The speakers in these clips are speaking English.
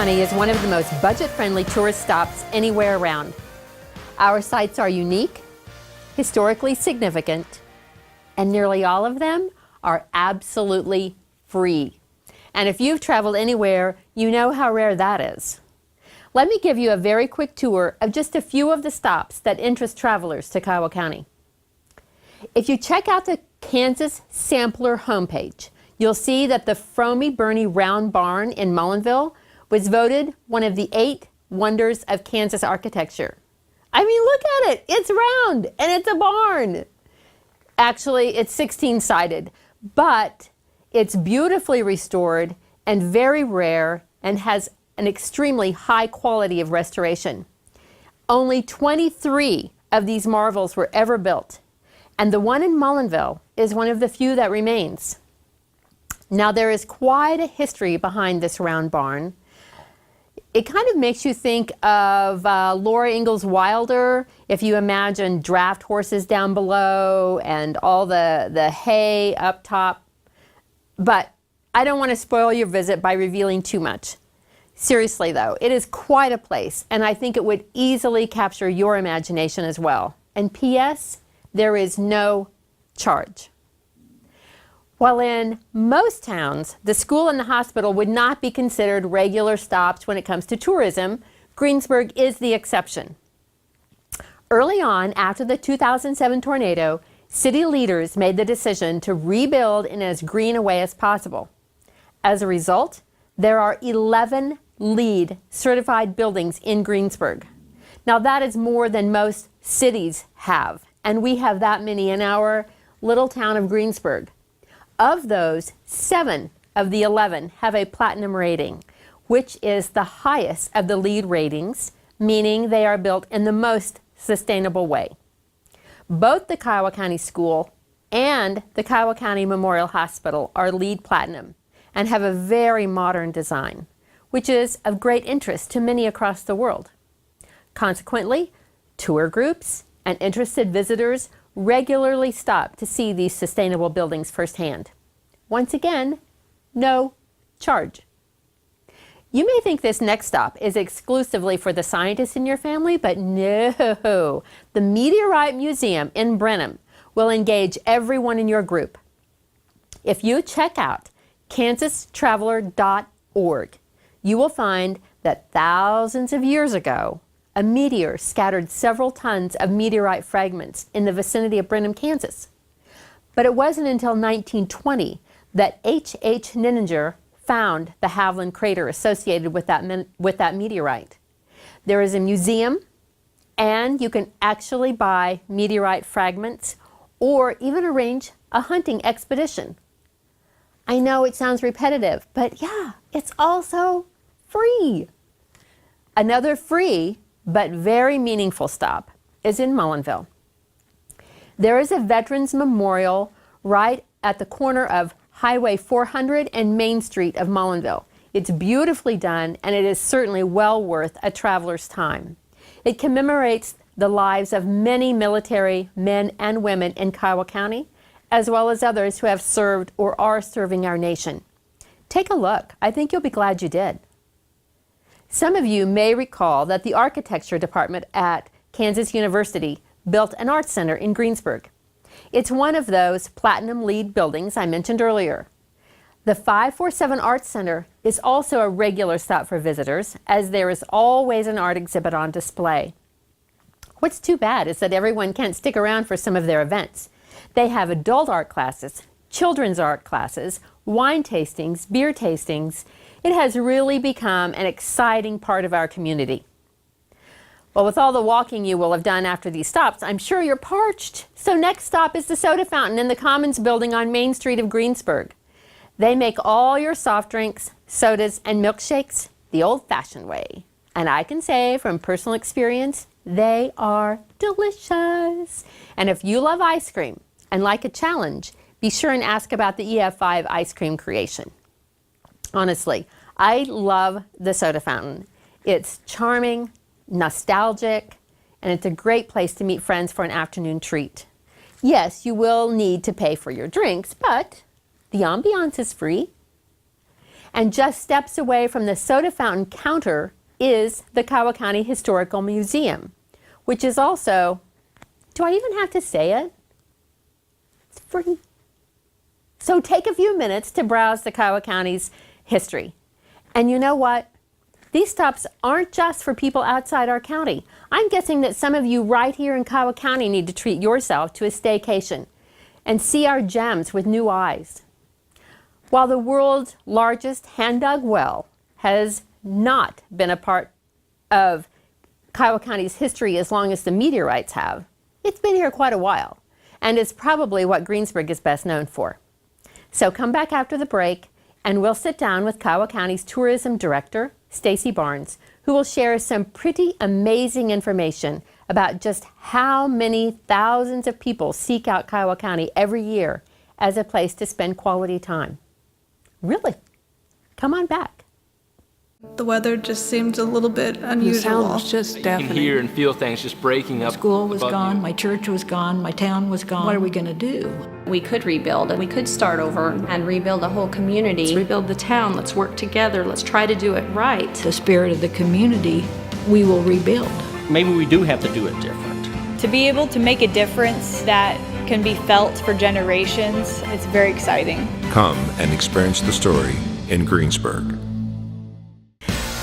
County is one of the most budget-friendly tourist stops anywhere around. Our sites are unique, historically significant, and nearly all of them are absolutely free. And if you've traveled anywhere, you know how rare that is. Let me give you a very quick tour of just a few of the stops that interest travelers to Kiowa County. If you check out the Kansas Sampler homepage, you'll see that the Fromy Bernie Round Barn in Mullinville was voted one of the 8 wonders of Kansas architecture. I mean, look at it. It's round and it's a barn. Actually, it's 16-sided, but it's beautifully restored and very rare and has an extremely high quality of restoration. Only 23 of these marvels were ever built, and the one in Mullinville is one of the few that remains. Now, there is quite a history behind this round barn. It kind of makes you think of Laura Ingalls Wilder, if you imagine draft horses down below and all the hay up top. But I don't want to spoil your visit by revealing too much. Seriously though, it is quite a place, and I think it would easily capture your imagination as well. And P.S., there is no charge. While in most towns, the school and the hospital would not be considered regular stops when it comes to tourism, Greensburg is the exception. Early on, after the 2007 tornado, city leaders made the decision to rebuild in as green a way as possible. As a result, there are 11 LEED certified buildings in Greensburg. Now that is more than most cities have, and we have that many in our little town of Greensburg. Of those, 7 of the 11 have a platinum rating, which is the highest of the LEED ratings, meaning they are built in the most sustainable way. Both the Kiowa County School and the Kiowa County Memorial Hospital are LEED Platinum and have a very modern design, which is of great interest to many across the world. Consequently, tour groups and interested visitors regularly stop to see these sustainable buildings firsthand. Once again, no charge. You may think this next stop is exclusively for the scientists in your family, but no. The Meteorite Museum in Brenham will engage everyone in your group. If you check out kansastraveler.org, you will find that thousands of years ago, a meteor scattered several tons of meteorite fragments in the vicinity of Brenham, Kansas. But it wasn't until 1920 that H.H. Nininger found the Haviland crater associated with that meteorite. There is a museum, and you can actually buy meteorite fragments or even arrange a hunting expedition. I know it sounds repetitive, but yeah, it's also free. Another free but very meaningful stop is in Mullinville. There is a Veterans Memorial right at the corner of Highway 400 and Main Street of Mullinville. It's beautifully done, and it is certainly well worth a traveler's time. It commemorates the lives of many military men and women in Kiowa County, as well as others who have served or are serving our nation. Take a look. I think you'll be glad you did. Some of you may recall that the architecture department at Kansas University built an art center in Greensburg. It's one of those platinum LEED buildings I mentioned earlier. The 547 Art Center is also a regular stop for visitors, as there is always an art exhibit on display. What's too bad is that everyone can't stick around for some of their events. They have adult art classes, children's art classes, wine tastings, beer tastings. It has really become an exciting part of our community. Well, with all the walking you will have done after these stops, I'm sure you're parched. So next stop is the soda fountain in the Commons building on Main Street of Greensburg. They make all your soft drinks, sodas, and milkshakes the old-fashioned way. And I can say from personal experience, they are delicious. And if you love ice cream and like a challenge, be sure and ask about the EF5 ice cream creation. Honestly, I love the soda fountain. It's charming, nostalgic, and it's a great place to meet friends for an afternoon treat. Yes, you will need to pay for your drinks, but the ambiance is free. And just steps away from the soda fountain counter is the Kiowa County Historical Museum, which is also, do I even have to say it? It's free. So take a few minutes to browse the Kiowa County's history. And you know what? These stops aren't just for people outside our county. I'm guessing that some of you right here in Kiowa County need to treat yourself to a staycation and see our gems with new eyes. While the world's largest hand-dug well has not been a part of Kiowa County's history as long as the meteorites have, it's been here quite a while, and it's probably what Greensburg is best known for. So come back after the break, and we'll sit down with Kiowa County's Tourism Director, Stacy Barnes, who will share some pretty amazing information about just how many thousands of people seek out Kiowa County every year as a place to spend quality time. Really? Come on back. The weather just seemed a little bit unusual. The sound was just You deafening. can hear and feel things just breaking up. School was above gone, you. my church was gone, my town was gone. What are we going to do? We could rebuild and we could start over and rebuild a whole community. Let's rebuild the town. Let's work together. Let's try to do it right. The spirit of the community, we will rebuild. Maybe we do have to do it different. To be able to make a difference that can be felt for generations, it's very exciting. Come and experience the story in Greensburg.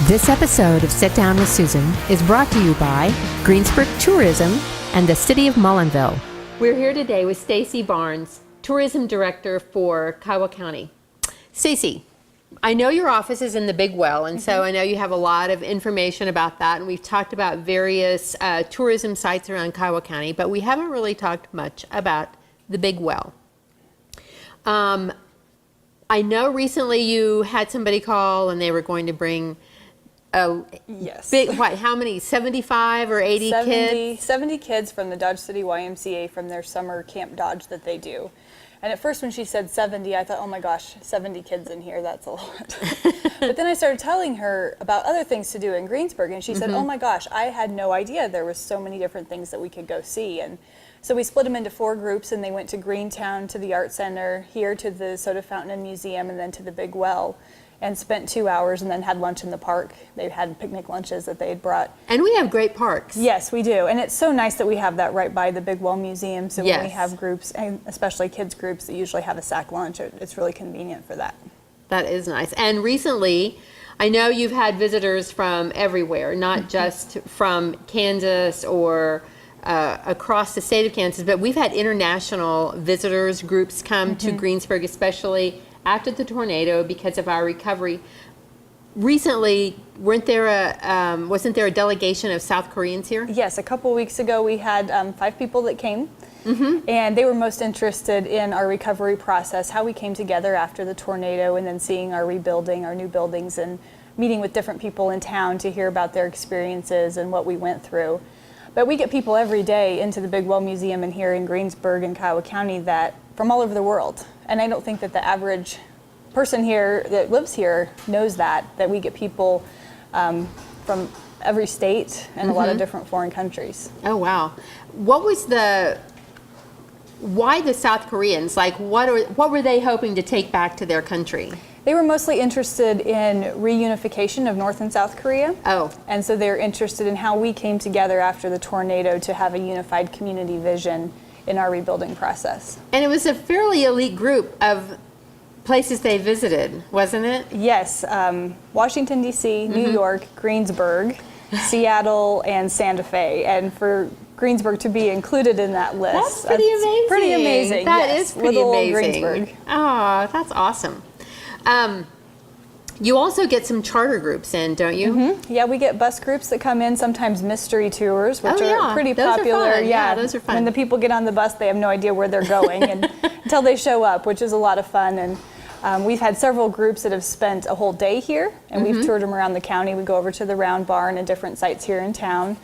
This episode of Sit Down with Susan is brought to you by Greensburg Tourism and the City of Mullinville. We're here today with Stacy Barnes, Tourism Director for Kiowa County. Stacy, I know your office is in the Big Well, and so I know you have a lot of information about that, and we've talked about various tourism sites around Kiowa County, but we haven't really talked much about the Big Well. I know recently you had somebody call and they were going to bring Yes. how many, 75 or 80 kids? 70 kids from the Dodge City YMCA from their summer Camp Dodge that they do. And at first when she said 70, I thought, oh my gosh, 70 kids in here, that's a lot. But then I started telling her about other things to do in Greensburg, and she said, oh my gosh, I had no idea there was so many different things that we could go see. And so we split them into 4 groups, and they went to Greentown, to the Art Center, here to the Soda Fountain and Museum, and then to the Big Well, and spent 2 hours and then had lunch in the park. They had picnic lunches that they had brought. And we have great parks. Yes, we do. And it's so nice that we have that right by the Big Well Museum. So when we Yes. have groups, and especially kids groups that usually have a sack lunch, it's really convenient for that. That is nice. And recently, I know you've had visitors from everywhere, not just from Kansas or across the state of Kansas, but we've had international visitors groups come to Greensburg, especially after the tornado because of our recovery. Recently, wasn't there a delegation of South Koreans here? Yes, a couple weeks ago we had 5 people that came, and they were most interested in our recovery process, how we came together after the tornado, and then seeing our rebuilding, our new buildings, and meeting with different people in town to hear about their experiences and what we went through. But we get people every day into the Big Well Museum and here in Greensburg and Kiowa County that from all over the world. And I don't think that the average person here that lives here knows that we get people from every state and a lot of different foreign countries. Oh, wow. Why the South Koreans? Like, what were they hoping to take back to their country? They were mostly interested in reunification of North and South Korea. Oh. And so they're interested in how we came together after the tornado to have a unified community vision in our rebuilding process. And it was a fairly elite group of places they visited, wasn't it? Yes, Washington, D.C., New York, Greensburg, Seattle, and Santa Fe. And for Greensburg to be included in that list. That's pretty amazing. Pretty amazing. That yes. is pretty Little amazing. Greensburg. Oh, that's awesome. You also get some charter groups in, don't you? Yeah, we get bus groups that come in, sometimes mystery tours, which are pretty Those are popular. fun. Yeah, those are fun. When the people get on the bus, they have no idea where they're going and until they show up, which is a lot of fun. And we've had several groups that have spent a whole day here, and we've toured them around the county. We go over to the Round Barn and different sites here in town.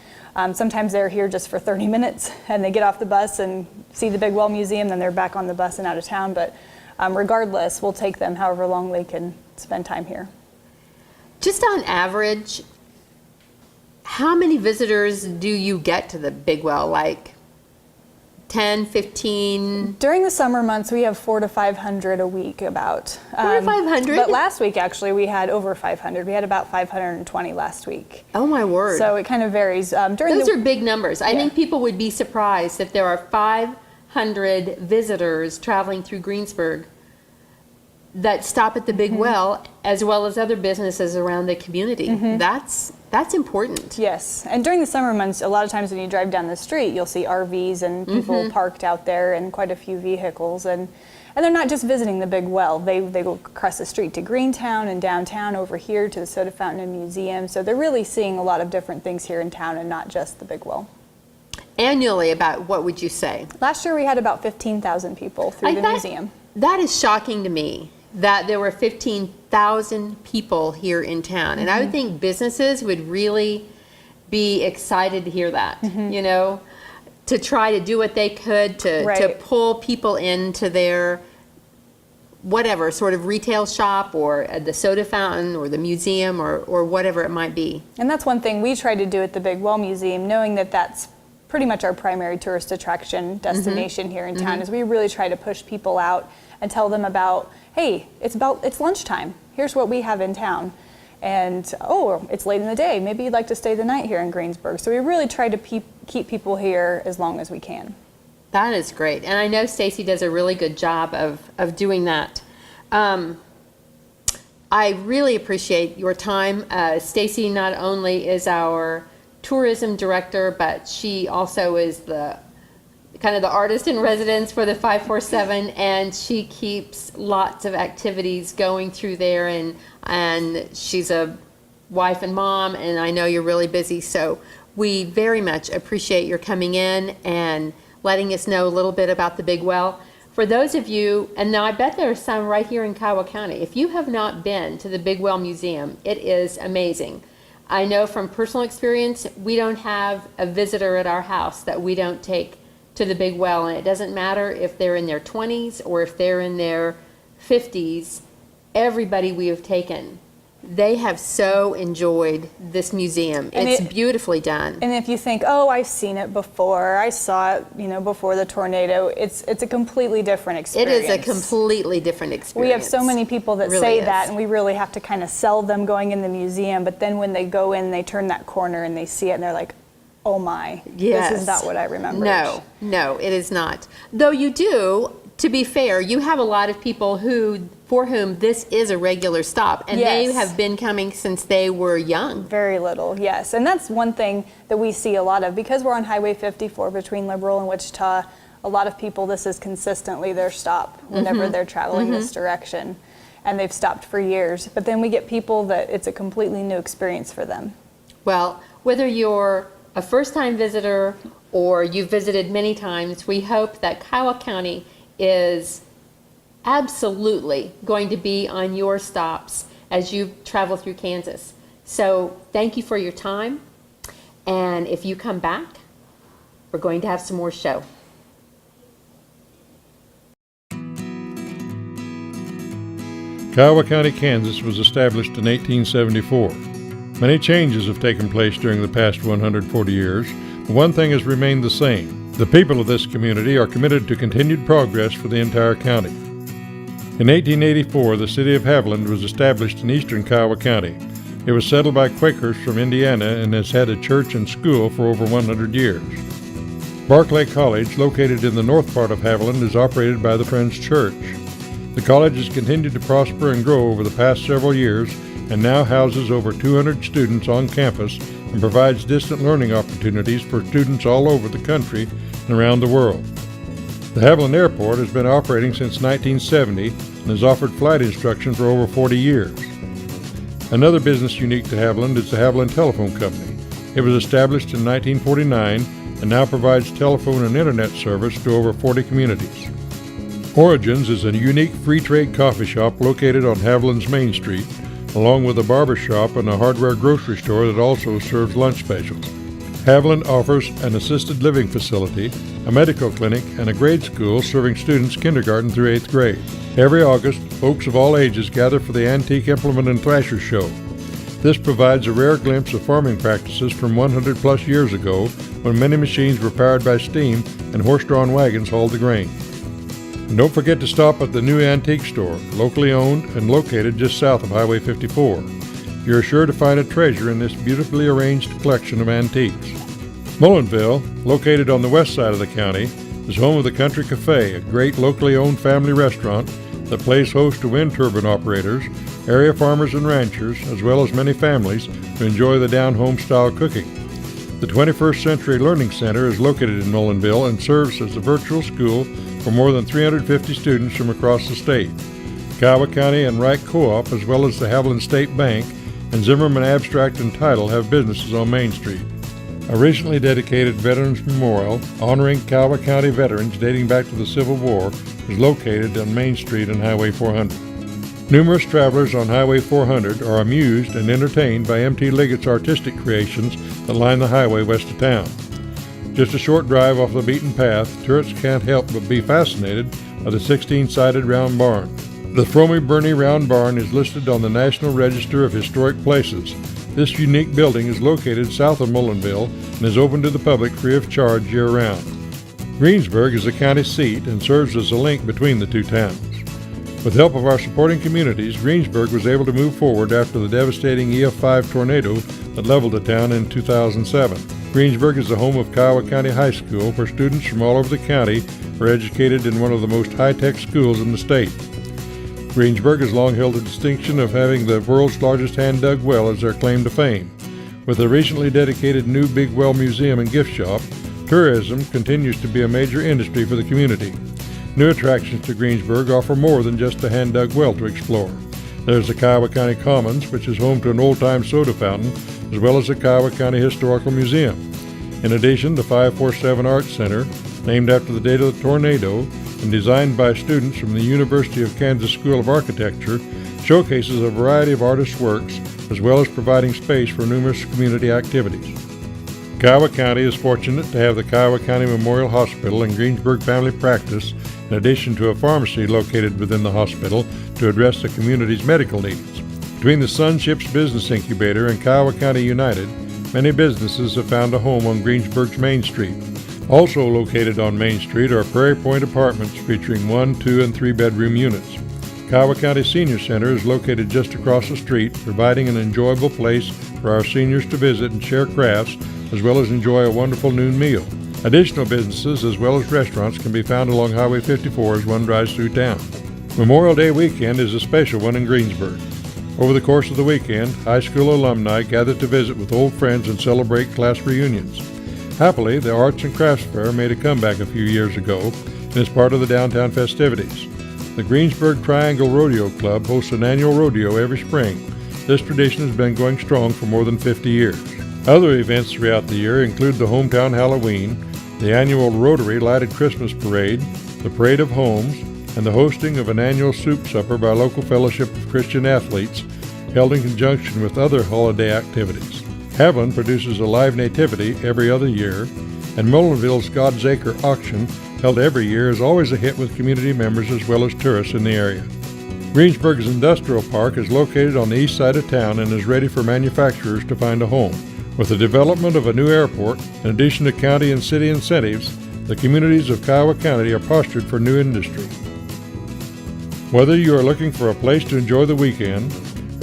Sometimes they're here just for 30 minutes, and they get off the bus and see the Big Well Museum, then they're back on the bus and out of town. But regardless, we'll take them however long they can spend time here. Just on average, how many visitors do you get to the Big Well? Like 10, 15? During the summer months, we have 400 to 500 a week about. 400 to 500? But last week, actually, we had over 500. We had about 520 last week. Oh, my word. So it kind of varies. Those are big numbers. I think people would be surprised if there are 500 visitors traveling through Greensburg that stop at the Big Well, as well as other businesses around the community. That's important. Yes, and during the summer months, a lot of times when you drive down the street, you'll see RVs and people parked out there and quite a few vehicles. And they're not just visiting the Big Well. They go across the street to Greentown and downtown over here to the Soda Fountain and Museum. So they're really seeing a lot of different things here in town and not just the Big Well. Annually, about what would you say? Last year we had about 15,000 people through the museum. That is shocking to me, that there were 15,000 people here in town. And I would think businesses would really be excited to hear that, you know, to try to do what they could to pull people into their whatever sort of retail shop or the soda fountain or the museum or whatever it might be. And that's one thing we try to do at the Big Well Museum, knowing that that's pretty much our primary tourist attraction destination here in town, is we really try to push people out and tell them about, hey, it's lunchtime. Here's what we have in town. And, oh, it's late in the day. Maybe you'd like to stay the night here in Greensburg. So we really try to keep people here as long as we can. That is great. And I know Stacy does a really good job of doing that. I really appreciate your time. Stacy not only is our tourism director, but she also is the kind of the artist in residence for the 547, and she keeps lots of activities going through there, and she's a wife and mom, and I know you're really busy, so we very much appreciate your coming in and letting us know a little bit about the Big Well. For those of you, and now I bet there are some right here in Kiowa County, if you have not been to the Big Well Museum, it is amazing. I know from personal experience, we don't have a visitor at our house that we don't take to the Big Well, and it doesn't matter if they're in their 20s or if they're in their 50s, everybody we have taken, they have so enjoyed this museum. It's beautifully done. And if you think, oh, I've seen it before, I saw it, you know, before the tornado, it's a completely different experience. It is a completely different experience. We have so many people that say that, and we really have to kind of sell them going in the museum, but then when they go in, they turn that corner and they see it and they're like, oh my, yes. This is not what I remember. No, it is not. Though you do, to be fair, you have a lot of people for whom this is a regular stop, and they have been coming since they were young. Very little, yes. And that's one thing that we see a lot of. Because we're on Highway 54 between Liberal and Wichita, a lot of people, this is consistently their stop whenever they're traveling this direction. And they've stopped for years. But then we get people that it's a completely new experience for them. Well, whether you're a first-time visitor or you've visited many times, we hope that Kiowa County is absolutely going to be on your stops as you travel through Kansas. So thank you for your time, and if you come back, we're going to have some more show. Kiowa County, Kansas was established in 1874. Many changes have taken place during the past 140 years, but one thing has remained the same. The people of this community are committed to continued progress for the entire county. In 1884, the city of Haviland was established in eastern Kiowa County. It was settled by Quakers from Indiana and has had a church and school for over 100 years. Barclay College, located in the north part of Haviland, is operated by the Friends Church. The college has continued to prosper and grow over the past several years and now houses over 200 students on campus and provides distant learning opportunities for students all over the country and around the world. The Haviland Airport has been operating since 1970 and has offered flight instruction for over 40 years. Another business unique to Haviland is the Haviland Telephone Company. It was established in 1949 and now provides telephone and internet service to over 40 communities. Origins is a unique free trade coffee shop located on Haviland's Main Street, along with a barber shop and a hardware grocery store that also serves lunch specials. Haviland offers an assisted living facility, a medical clinic, and a grade school serving students kindergarten through 8th grade. Every August, folks of all ages gather for the Antique Implement and Thrasher Show. This provides a rare glimpse of farming practices from 100 plus years ago when many machines were powered by steam and horse-drawn wagons hauled the grain. And don't forget to stop at the new antique store, locally owned and located just south of Highway 54. You're sure to find a treasure in this beautifully arranged collection of antiques. Mullinville, located on the west side of the county, is home of the Country Cafe, a great locally owned family restaurant that plays host to wind turbine operators, area farmers and ranchers, as well as many families who enjoy the down-home style cooking. The 21st Century Learning Center is located in Mullinville and serves as a virtual school for more than 350 students from across the state. Kiowa County and Wright Co-op, as well as the Haviland State Bank and Zimmerman Abstract and Title, have businesses on Main Street. A recently dedicated Veterans Memorial honoring Kiowa County veterans dating back to the Civil War is located on Main Street and Highway 400. Numerous travelers on Highway 400 are amused and entertained by M.T. Liggett's artistic creations that line the highway west of town. Just a short drive off the beaten path, tourists can't help but be fascinated by the 16-sided round barn. The Fromy Burney Round Barn is listed on the National Register of Historic Places. This unique building is located south of Mullinville and is open to the public free of charge year-round. Greensburg is the county seat and serves as a link between the two towns. With help of our supporting communities, Greensburg was able to move forward after the devastating EF5 tornado that leveled the town in 2007. Greensburg is the home of Kiowa County High School, where students from all over the county are educated in one of the most high-tech schools in the state. Greensburg has long held the distinction of having the world's largest hand-dug well as their claim to fame. With the recently dedicated new Big Well Museum and gift shop, tourism continues to be a major industry for the community. New attractions to Greensburg offer more than just a hand-dug well to explore. There's the Kiowa County Commons, which is home to an old-time soda fountain, as well as the Kiowa County Historical Museum. In addition, the 547 Arts Center, named after the date of the tornado and designed by students from the University of Kansas School of Architecture, showcases a variety of artists' works, as well as providing space for numerous community activities. Kiowa County is fortunate to have the Kiowa County Memorial Hospital and Greensburg Family Practice, in addition to a pharmacy located within the hospital to address the community's medical needs. Between the Sunships Business Incubator and Kiowa County United, many businesses have found a home on Greensburg's Main Street. Also located on Main Street are Prairie Point Apartments featuring 1, 2, and 3-bedroom units. Kiowa County Senior Center is located just across the street, providing an enjoyable place for our seniors to visit and share crafts, as well as enjoy a wonderful noon meal. Additional businesses as well as restaurants can be found along Highway 54 as one drives through town. Memorial Day weekend is a special one in Greensburg. Over the course of the weekend, high school alumni gather to visit with old friends and celebrate class reunions. Happily, the Arts and Crafts Fair made a comeback a few years ago and is part of the downtown festivities. The Greensburg Triangle Rodeo Club hosts an annual rodeo every spring. This tradition has been going strong for more than 50 years. Other events throughout the year include the Hometown Halloween, the annual Rotary Lighted Christmas Parade, the Parade of Homes, and the hosting of an annual soup supper by local Fellowship of Christian Athletes, held in conjunction with other holiday activities. Haviland produces a live nativity every other year, and Mullinville's God's Acre auction, held every year, is always a hit with community members as well as tourists in the area. Greensburg's Industrial Park is located on the east side of town and is ready for manufacturers to find a home. With the development of a new airport, in addition to county and city incentives, the communities of Kiowa County are postured for new industry. Whether you are looking for a place to enjoy the weekend,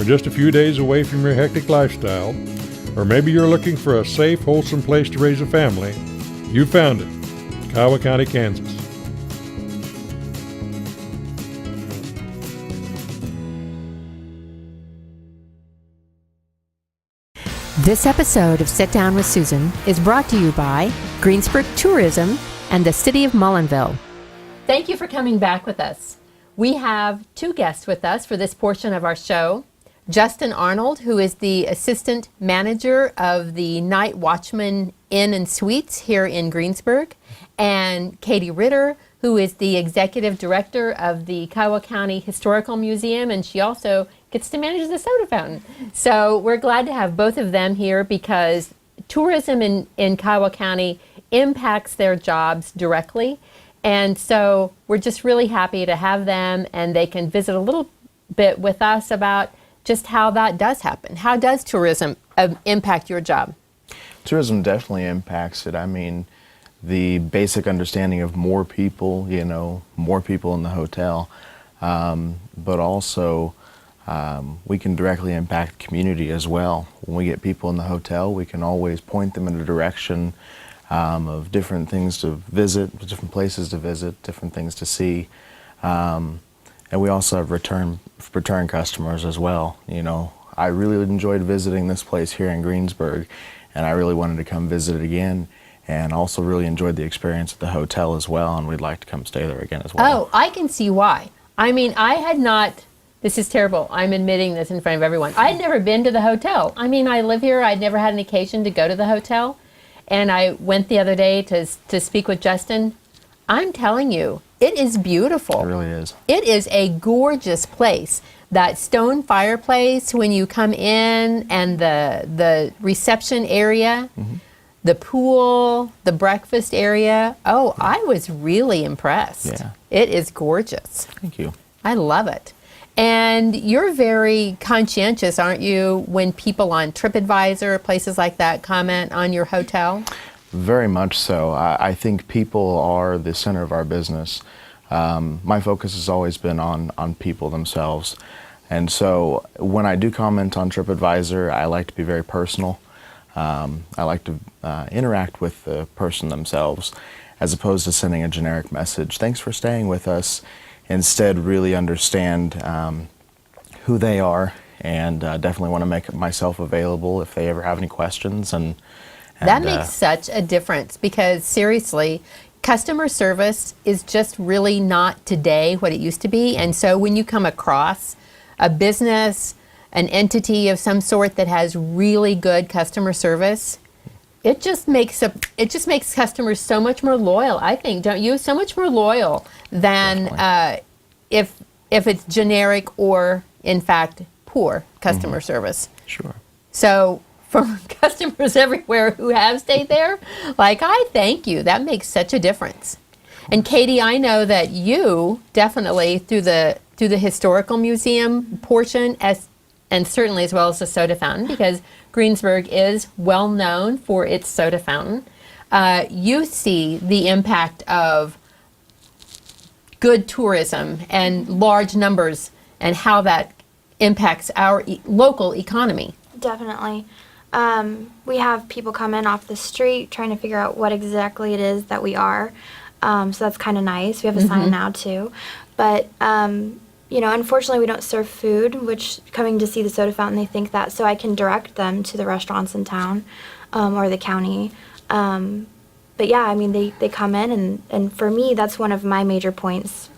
or just a few days away from your hectic lifestyle, or maybe you're looking for a safe, wholesome place to raise a family, you found it, Kiowa County, Kansas. This episode of Sit Down with Susan is brought to you by Greensburg Tourism and the City of Mullinville. Thank you for coming back with us. We have two guests with us for this portion of our show. Justin Arnold, who is the assistant manager of the Night Watchman Inn and Suites here in Greensburg, and Katie Ritter, who is the executive director of the Kiowa County Historical Museum, and she also gets to manage the soda fountain. So we're glad to have both of them here because tourism in Kiowa County impacts their jobs directly. And so we're just really happy to have them, and they can visit a little bit with us about just how that does happen. How does tourism impact your job? Tourism definitely impacts it. I mean, the basic understanding of more people, more people in the hotel, but also we can directly impact the community as well. When we get people in the hotel, we can always point them in a direction of different things to visit, different places to visit, different things to see. And we also have return customers as well. I really enjoyed visiting this place here in Greensburg, and I really wanted to come visit it again, and also really enjoyed the experience at the hotel as well, and we'd like to come stay there again as well. Oh, I can see why. I mean, I had not, this is terrible, I'm admitting this in front of everyone. I had never been to the hotel. I mean, I live here, I'd never had an occasion to go to the hotel, and I went the other day to speak with Justin. I'm telling you, it is beautiful. It really is. It is a gorgeous place. That stone fireplace when you come in, and the reception area, the pool, the breakfast area. Oh, I was really impressed. Yeah. It is gorgeous. Thank you. I love it. And you're very conscientious, aren't you, when people on TripAdvisor, places like that, comment on your hotel? Very much so. I think people are the center of our business. My focus has always been on people themselves. And so when I do comment on TripAdvisor, I like to be very personal. I like to interact with the person themselves as opposed to sending a generic message. Thanks for staying with us. Instead, really understand who they are, and definitely want to make myself available if they ever have any questions. And that makes such a difference, because seriously, customer service is just really not today what it used to be. And so when you come across a business, an entity of some sort that has really good customer service, it just makes customers so much more loyal, I think, don't you? So much more loyal than if it's generic or, in fact, poor customer service. Sure. So for customers everywhere who have stayed there, I thank you. That makes such a difference. And Katie, I know that you definitely, through the historical museum portion, and certainly as well as the soda fountain, because Greensburg is well known for its soda fountain, you see the impact of good tourism and large numbers and how that impacts our local economy. Definitely. We have people come in off the street trying to figure out what exactly it is that we are. So that's kind of nice. We have a sign now too. But, unfortunately we don't serve food, which coming to see the soda fountain, they think that. So I can direct them to the restaurants in town or the county. But yeah, I mean, they come in, and for me, that's one of my major points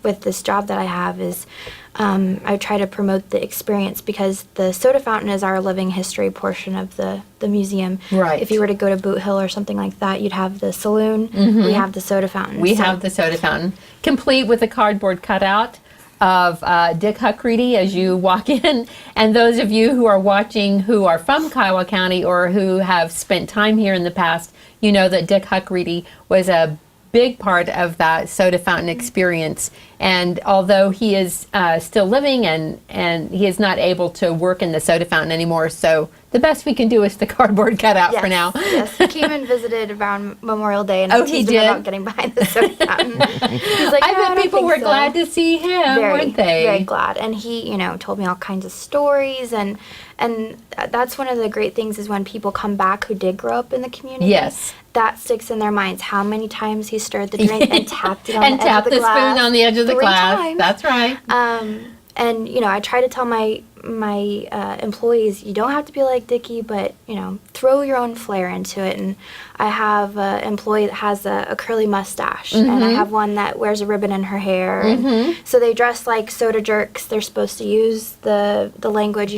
with this job that I have is I try to promote the experience, because the soda fountain is our living history portion of the museum. Right. If you were to go to Boot Hill or something like that, you'd have the saloon. We have the soda fountain. We have the soda fountain, complete with a cardboard cutout of Dick Huckreedy as you walk in. And those of you who are watching who are from Kiowa County or who have spent time here in the past, you know that Dick Huckreedy was a big part of that soda fountain experience. And although he is still living and he is not able to work in the soda fountain anymore, so the best we can do is the cardboard cutout for now. Yes, he came and visited around Memorial Day, and Oh, I he teased him did? about getting behind the soda fountain. He's like, I "No, bet don't people think were so." glad to see him, weren't they? Very glad. And he, told me all kinds of stories, and that's one of the great things is when people come back who did grow up in the community. Yes. That sticks in their minds. How many times he stirred the drink and tapped it on And the edge tapped of the the glass. spoon on the edge of the 3 glass. times. That's right. And I try to tell my employees, you don't have to be like Dickie, but throw your own flair into it. And I have an employee that has a curly mustache, and I have one that wears a ribbon in her hair. And so they dress like soda jerks. They're supposed to use the language,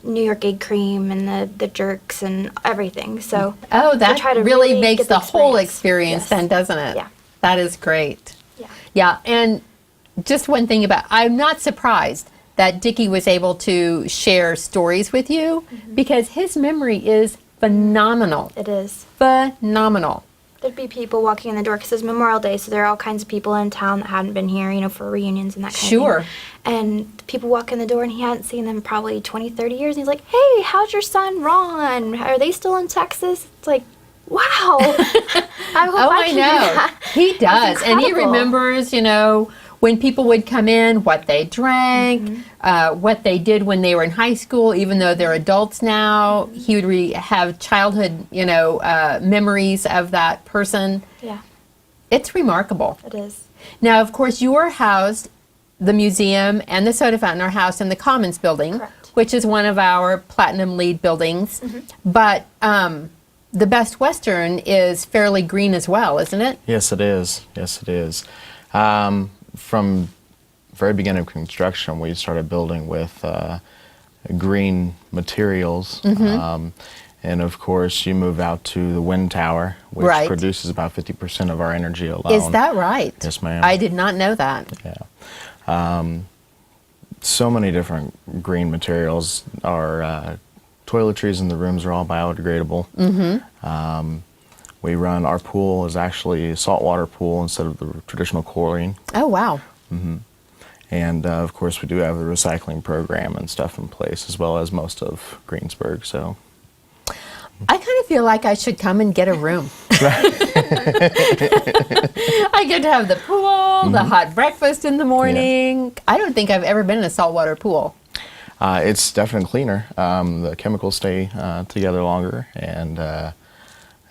New York egg cream and the jerks and everything. So that try to really makes get the the whole experience. experience then, doesn't it? Yeah. That is great. Yeah. Yeah, and just one thing I'm not surprised that Dickie was able to share stories with you, because his memory is phenomenal. It is. Phenomenal. There'd be people walking in the door because it's Memorial Day, so there are all kinds of people in town that hadn't been here, for reunions and that kind Sure. of thing. And people walk in the door and he hadn't seen them probably 20, 30 years. And he's like, hey, how's your son, Ron? Are they still in Texas? It's like, wow. I hope I can do that. He does. And he incredible. remembers, when people would come in, what they drank, what they did when they were in high school, even though they're adults now. He would have childhood, memories of that person. Yeah, It's remarkable. it is. Now, of course, you are housed, the museum and the soda fountain are housed in the Commons building, Correct. which is one of our Platinum LEED buildings. But the Best Western is fairly green as well, isn't it? Yes, it is. Yes, it is. From very beginning of construction, we started building with green materials. And of course, you move out to the wind tower, which Right. produces about 50% of our energy alone. Is that right? Yes, ma'am. I did not know that. Yeah. So many different green materials. Our toiletries in the rooms are all biodegradable. We run, our pool is actually a saltwater pool instead of the traditional chlorine. Oh, wow. And of course, we do have a recycling program and stuff in place, as well as most of Greensburg. So I kind of feel like I should come and get a room. I get to have the pool, the hot breakfast in the morning. Yeah. I don't think I've ever been in a saltwater pool. It's definitely cleaner. The chemicals stay together longer, and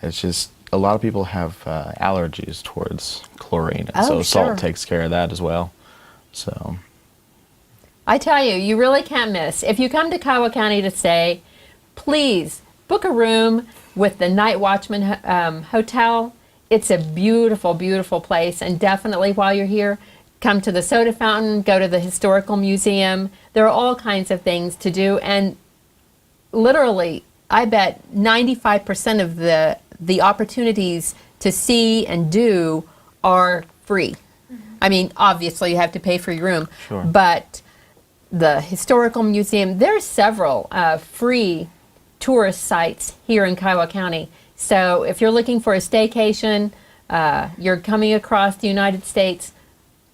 it's just a lot of people have allergies towards chlorine, and so salt takes care of that as well. So I tell you, you really can't miss. If you come to Kiowa County to stay, please book a room with the Night Watchman Hotel. It's a beautiful, beautiful place, and definitely while you're here, come to the soda fountain, go to the historical museum. There are all kinds of things to do, and literally, I bet 95% of the opportunities to see and do are free. I mean, obviously you have to pay for your room, but the historical museum, there's several free tourist sites here in Kiowa County. So if you're looking for a staycation, you're coming across the United States,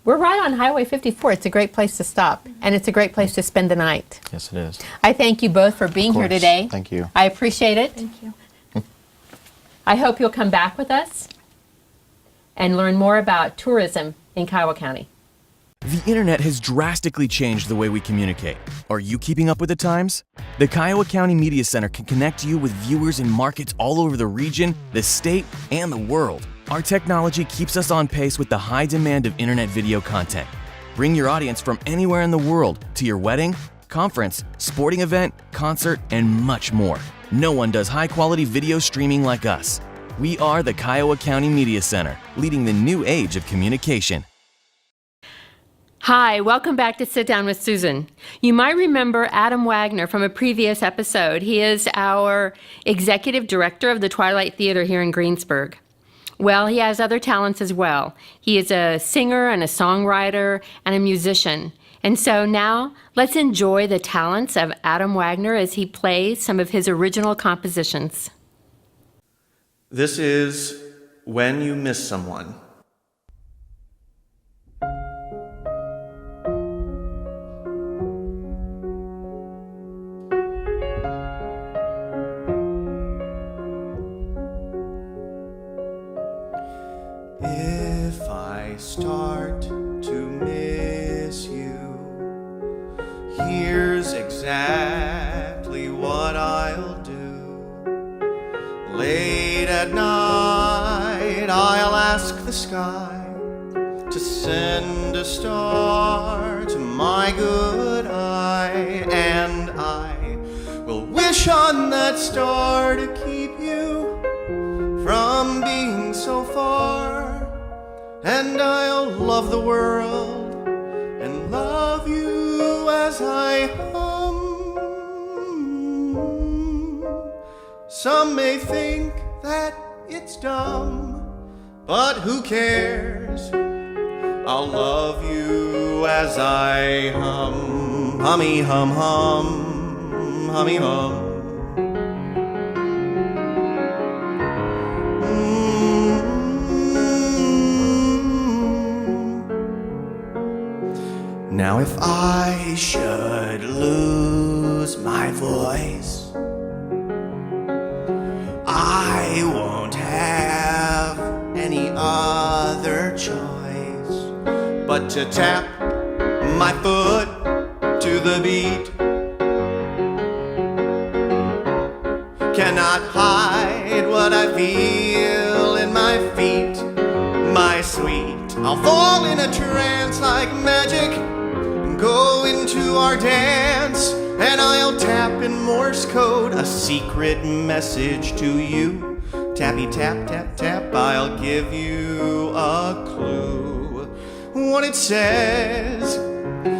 we're right on Highway 54. It's a great place to stop, and it's a great place to spend the night. yes, it is. I thank you both for being here today. Thank you. I appreciate it. Thank you. I hope you'll come back with us and learn more about tourism in Kiowa County. The internet has drastically changed the way we communicate. Are you keeping up with the times? The Kiowa County Media Center can connect you with viewers in markets all over the region, the state, and the world. Our technology keeps us on pace with the high demand of internet video content. Bring your audience from anywhere in the world to your wedding, conference, sporting event, concert, and much more. No one does high-quality video streaming like us. We are the Kiowa County Media Center, leading the new age of communication. Hi, welcome back to Sit Down with Susan. You might remember Adam Wagner from a previous episode. He is our executive director of the Twilight Theater here in Greensburg. Well, he has other talents as well. He is a singer and a songwriter and a musician. And so now let's enjoy the talents of Adam Wagner as he plays some of his original compositions. This is When You Miss Someone. If I start to miss you, here's exactly what I'll do. Late at night, I'll ask the sky to send a star to my good eye, and I will wish on that star to keep you from being so far, and I'll love the world and love you as I hum. Some may think that it's dumb, but who cares? I'll love you as I hum. Hummy hum hum, hummy hum. Now if I should lose my voice, I won't have any other choice but to tap my foot to the beat. Cannot hide what I feel in my feet, my sweet. I'll fall in a trance like magic, go into our dance, and I'll tap in Morse code a secret message to you. Tappy tap tap tap, I'll give you a clue. What it says,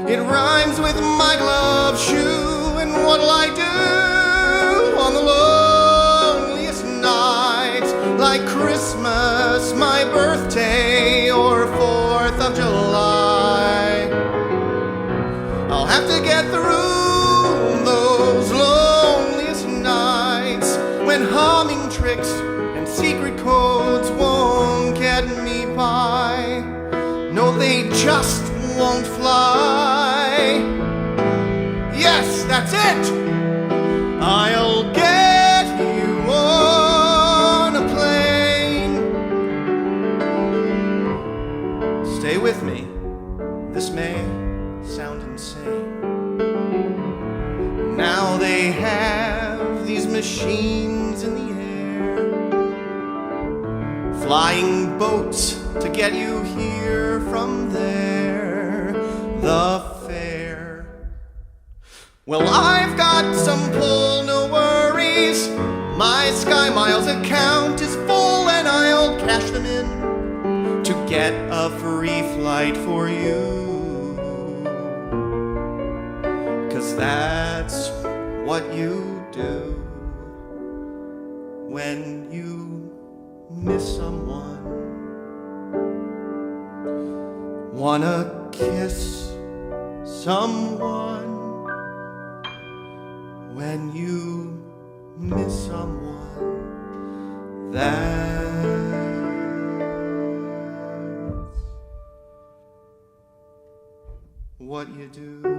it rhymes with my glove shoe. And what'll I do on the loneliest nights, like Christmas, my birthday, or 4th of July? I'll have to get through those loneliest nights when humming tricks and secret codes won't get me by. No, they just won't fly. Yes, that's it. I'll get you on a plane. Stay with me. This may sound insane. Now they have these machines in the air, flying boats to get you here from there, the fair. Well, I've got some pull, no worries. My Sky Miles account is full, and I'll cash them in to get a free flight for you. 'Cause that's what you do when you miss someone. Wanna kiss someone when you miss someone. That's what you do.